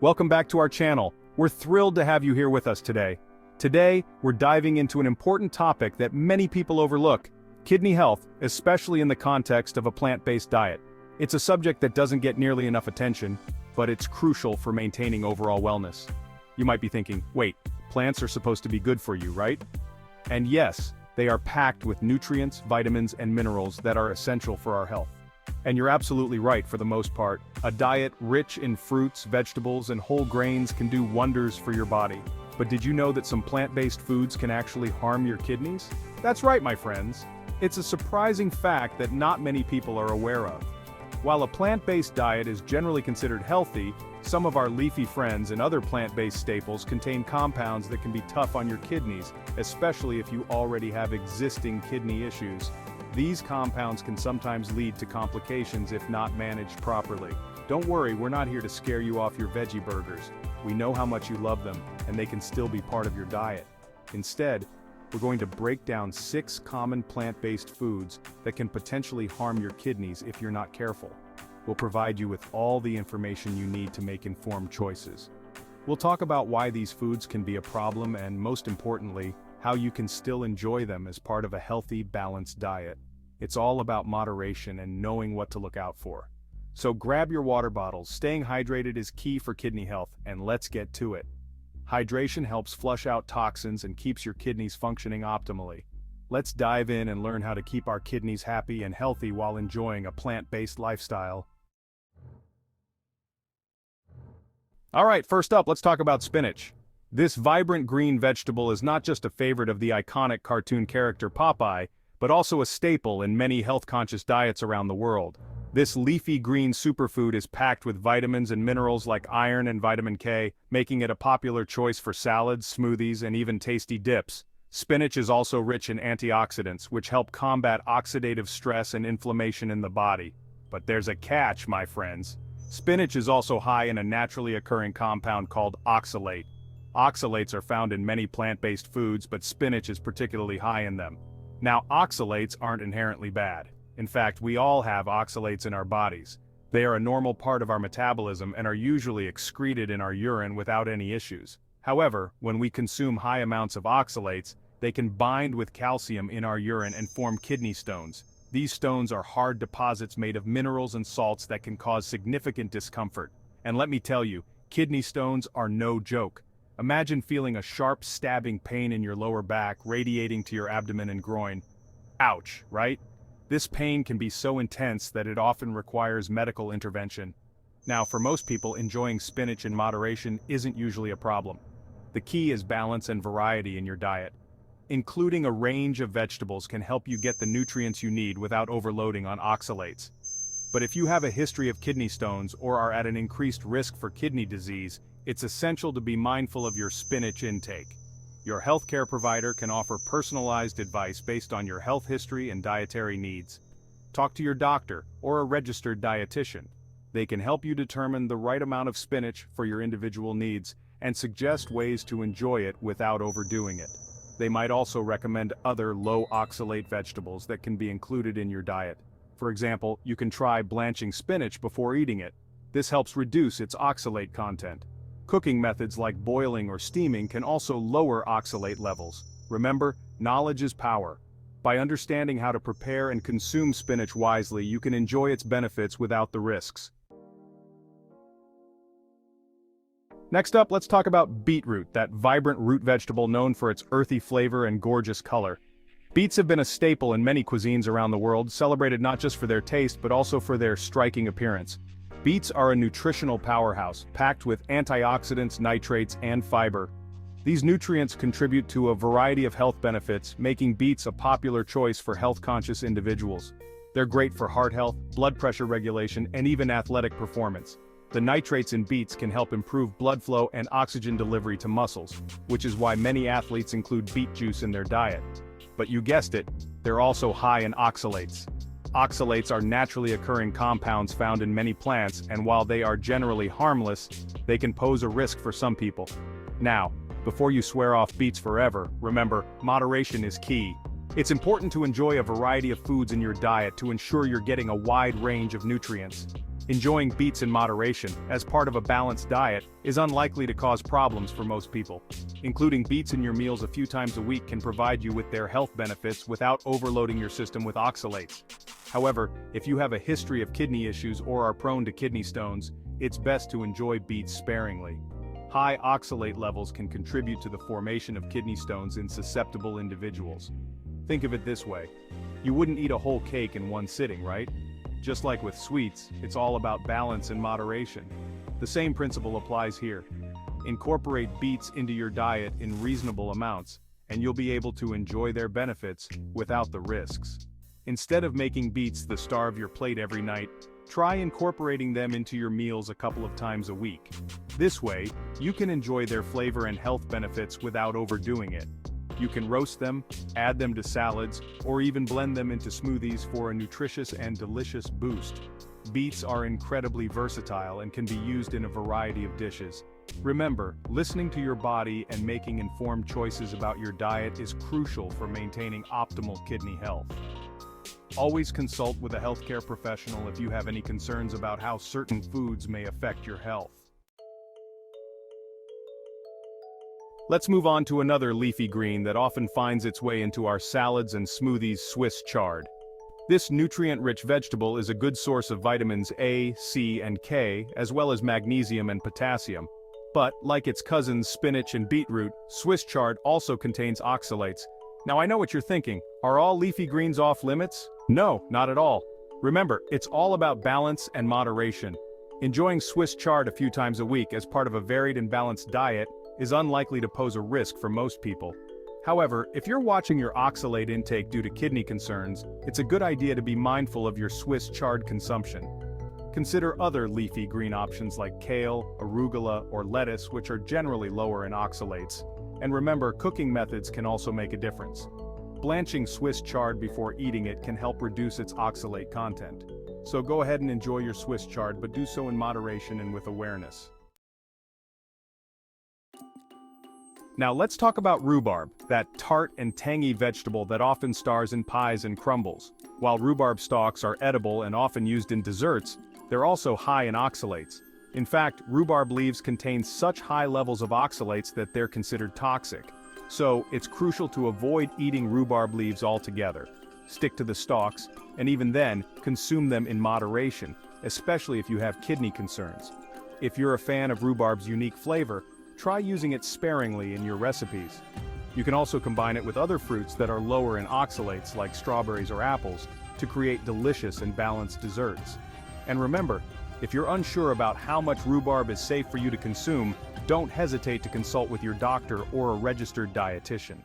Welcome back to our channel. We're thrilled to have you here with us today. Today, we're diving into an important topic that many people overlook: kidney health, especially in the context of a plant-based diet. It's a subject that doesn't get nearly enough attention, but it's crucial for maintaining overall wellness. You might be thinking, wait, plants are supposed to be good for you, right? And yes, they are packed with nutrients, vitamins, and minerals that are essential for our health. And you're absolutely right for the most part. A diet rich in fruits, vegetables, and whole grains can do wonders for your body. But did you know that some plant-based foods can actually harm your kidneys? That's right, my friends. It's a surprising fact that not many people are aware of. While a plant-based diet is generally considered healthy, some of our leafy friends and other plant-based staples contain compounds that can be tough on your kidneys, especially if you already have existing kidney issues. These compounds can sometimes lead to complications if not managed properly. Don't worry, we're not here to scare you off your veggie burgers. We know how much you love them, and they can still be part of your diet. Instead, we're going to break down 6 common plant-based foods that can potentially harm your kidneys if you're not careful. We'll provide you with all the information you need to make informed choices. We'll talk about why these foods can be a problem and, most importantly, how you can still enjoy them as part of a healthy, balanced diet. It's all about moderation and knowing what to look out for. So grab your water bottles. Staying hydrated is key for kidney health, and let's get to it. Hydration helps flush out toxins and keeps your kidneys functioning optimally. Let's dive in and learn how to keep our kidneys happy and healthy while enjoying a plant-based lifestyle. Alright, first up, let's talk about spinach. This vibrant green vegetable is not just a favorite of the iconic cartoon character Popeye, but also a staple in many health-conscious diets around the world. This leafy green superfood is packed with vitamins and minerals like iron and vitamin K, making it a popular choice for salads, smoothies, and even tasty dips. Spinach is also rich in antioxidants, which help combat oxidative stress and inflammation in the body. But there's a catch, my friends. Spinach is also high in a naturally occurring compound called oxalate. Oxalates are found in many plant-based foods, but spinach is particularly high in them. Now, oxalates aren't inherently bad. In fact, we all have oxalates in our bodies. They are a normal part of our metabolism and are usually excreted in our urine without any issues. However, when we consume high amounts of oxalates, they can bind with calcium in our urine and form kidney stones. These stones are hard deposits made of minerals and salts that can cause significant discomfort. And let me tell you, kidney stones are no joke. Imagine feeling a sharp stabbing pain in your lower back radiating to your abdomen and groin. Ouch, right? This pain can be so intense that it often requires medical intervention. Now, for most people, enjoying spinach in moderation isn't usually a problem. The key is balance and variety in your diet. Including a range of vegetables can help you get the nutrients you need without overloading on oxalates. But if you have a history of kidney stones or are at an increased risk for kidney disease, it's essential to be mindful of your spinach intake. Your healthcare provider can offer personalized advice based on your health history and dietary needs. Talk to your doctor or a registered dietitian. They can help you determine the right amount of spinach for your individual needs and suggest ways to enjoy it without overdoing it. They might also recommend other low-oxalate vegetables that can be included in your diet. For example, you can try blanching spinach before eating it. This helps reduce its oxalate content. Cooking methods like boiling or steaming can also lower oxalate levels. Remember, knowledge is power. By understanding how to prepare and consume spinach wisely, you can enjoy its benefits without the risks. Next up, let's talk about beetroot, that vibrant root vegetable known for its earthy flavor and gorgeous color. Beets have been a staple in many cuisines around the world, celebrated not just for their taste but also for their striking appearance. Beets are a nutritional powerhouse, packed with antioxidants, nitrates, and fiber. These nutrients contribute to a variety of health benefits, making beets a popular choice for health-conscious individuals. They're great for heart health, blood pressure regulation, and even athletic performance. The nitrates in beets can help improve blood flow and oxygen delivery to muscles, which is why many athletes include beet juice in their diet. But you guessed it, they're also high in oxalates. Oxalates are naturally occurring compounds found in many plants, and while they are generally harmless, they can pose a risk for some people. Now, before you swear off beets forever, remember, moderation is key. It's important to enjoy a variety of foods in your diet to ensure you're getting a wide range of nutrients. Enjoying beets in moderation, as part of a balanced diet, is unlikely to cause problems for most people. Including beets in your meals a few times a week can provide you with their health benefits without overloading your system with oxalates. However, if you have a history of kidney issues or are prone to kidney stones, it's best to enjoy beets sparingly. High oxalate levels can contribute to the formation of kidney stones in susceptible individuals. Think of it this way. You wouldn't eat a whole cake in one sitting, right? Just like with sweets, it's all about balance and moderation. The same principle applies here. Incorporate beets into your diet in reasonable amounts, and you'll be able to enjoy their benefits without the risks. Instead of making beets the star of your plate every night, try incorporating them into your meals a couple of times a week. This way, you can enjoy their flavor and health benefits without overdoing it. You can roast them, add them to salads, or even blend them into smoothies for a nutritious and delicious boost. Beets are incredibly versatile and can be used in a variety of dishes. Remember, listening to your body and making informed choices about your diet is crucial for maintaining optimal kidney health. Always consult with a healthcare professional if you have any concerns about how certain foods may affect your health. Let's move on to another leafy green that often finds its way into our salads and smoothies: Swiss chard. This nutrient-rich vegetable is a good source of vitamins A, C, and K, as well as magnesium and potassium. But, like its cousins spinach and beetroot, Swiss chard also contains oxalates. Now I know what you're thinking, are all leafy greens off limits? No, not at all. Remember, it's all about balance and moderation. Enjoying Swiss chard a few times a week as part of a varied and balanced diet is unlikely to pose a risk for most people. However, if you're watching your oxalate intake due to kidney concerns, it's a good idea to be mindful of your Swiss chard consumption. Consider other leafy green options like kale, arugula, or lettuce, which are generally lower in oxalates. And remember, cooking methods can also make a difference. Blanching Swiss chard before eating it can help reduce its oxalate content. So go ahead and enjoy your Swiss chard, but do so in moderation and with awareness. Now let's talk about rhubarb, that tart and tangy vegetable that often stars in pies and crumbles. While rhubarb stalks are edible and often used in desserts, they're also high in oxalates. In fact, rhubarb leaves contain such high levels of oxalates that they're considered toxic. So, it's crucial to avoid eating rhubarb leaves altogether. Stick to the stalks, and even then, consume them in moderation, especially if you have kidney concerns. If you're a fan of rhubarb's unique flavor, try using it sparingly in your recipes. You can also combine it with other fruits that are lower in oxalates like strawberries or apples to create delicious and balanced desserts. And remember, if you're unsure about how much rhubarb is safe for you to consume, don't hesitate to consult with your doctor or a registered dietitian.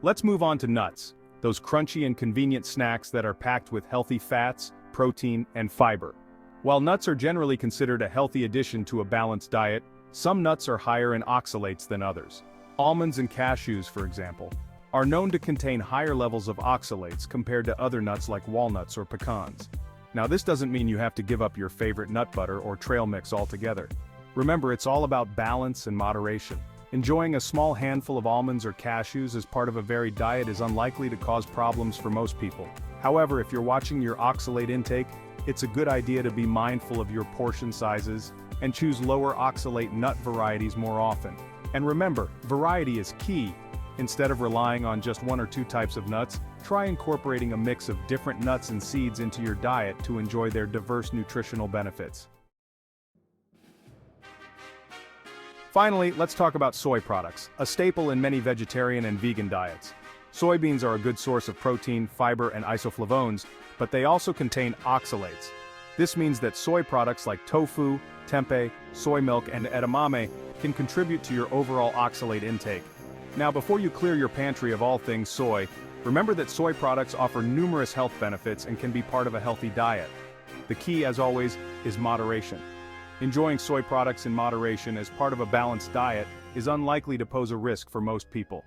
Let's move on to nuts, those crunchy and convenient snacks that are packed with healthy fats, protein, and fiber. While nuts are generally considered a healthy addition to a balanced diet, some nuts are higher in oxalates than others. Almonds and cashews, for example, are known to contain higher levels of oxalates compared to other nuts like walnuts or pecans. Now this doesn't mean you have to give up your favorite nut butter or trail mix altogether. Remember, it's all about balance and moderation. Enjoying a small handful of almonds or cashews as part of a varied diet is unlikely to cause problems for most people. However, if you're watching your oxalate intake, it's a good idea to be mindful of your portion sizes and choose lower oxalate nut varieties more often. And remember, variety is key. Instead of relying on just one or two types of nuts, try incorporating a mix of different nuts and seeds into your diet to enjoy their diverse nutritional benefits. Finally, let's talk about soy products, a staple in many vegetarian and vegan diets. Soybeans are a good source of protein, fiber, and isoflavones, but they also contain oxalates. This means that soy products like tofu, tempeh, soy milk, and edamame can contribute to your overall oxalate intake. Now, before you clear your pantry of all things soy, remember that soy products offer numerous health benefits and can be part of a healthy diet. The key, as always, is moderation. Enjoying soy products in moderation as part of a balanced diet is unlikely to pose a risk for most people.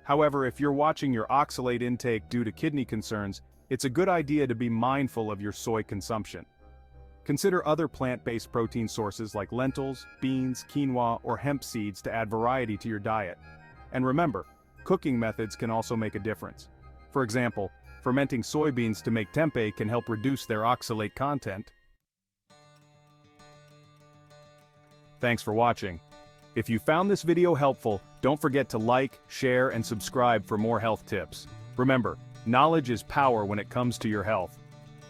However, if you're watching your oxalate intake due to kidney concerns, it's a good idea to be mindful of your soy consumption. Consider other plant-based protein sources like lentils, beans, quinoa, or hemp seeds to add variety to your diet. And remember, cooking methods can also make a difference. For example, Fermenting soybeans to make tempeh can help reduce their oxalate content. Thanks for watching. If you found this video helpful, don't forget to like, share, and subscribe for more health tips. Remember, knowledge is power when it comes to your health.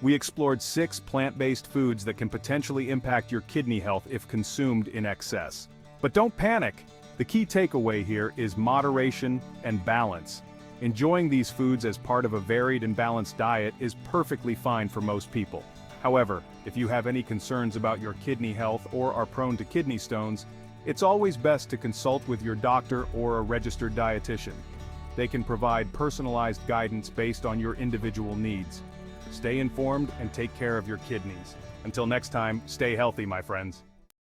We explored 6 plant-based foods that can potentially impact your kidney health if consumed in excess. But don't panic! The key takeaway here is moderation and balance. Enjoying these foods as part of a varied and balanced diet is perfectly fine for most people. However, if you have any concerns about your kidney health or are prone to kidney stones, it's always best to consult with your doctor or a registered dietitian. They can provide personalized guidance based on your individual needs. Stay informed and take care of your kidneys. Until next time, stay healthy, my friends.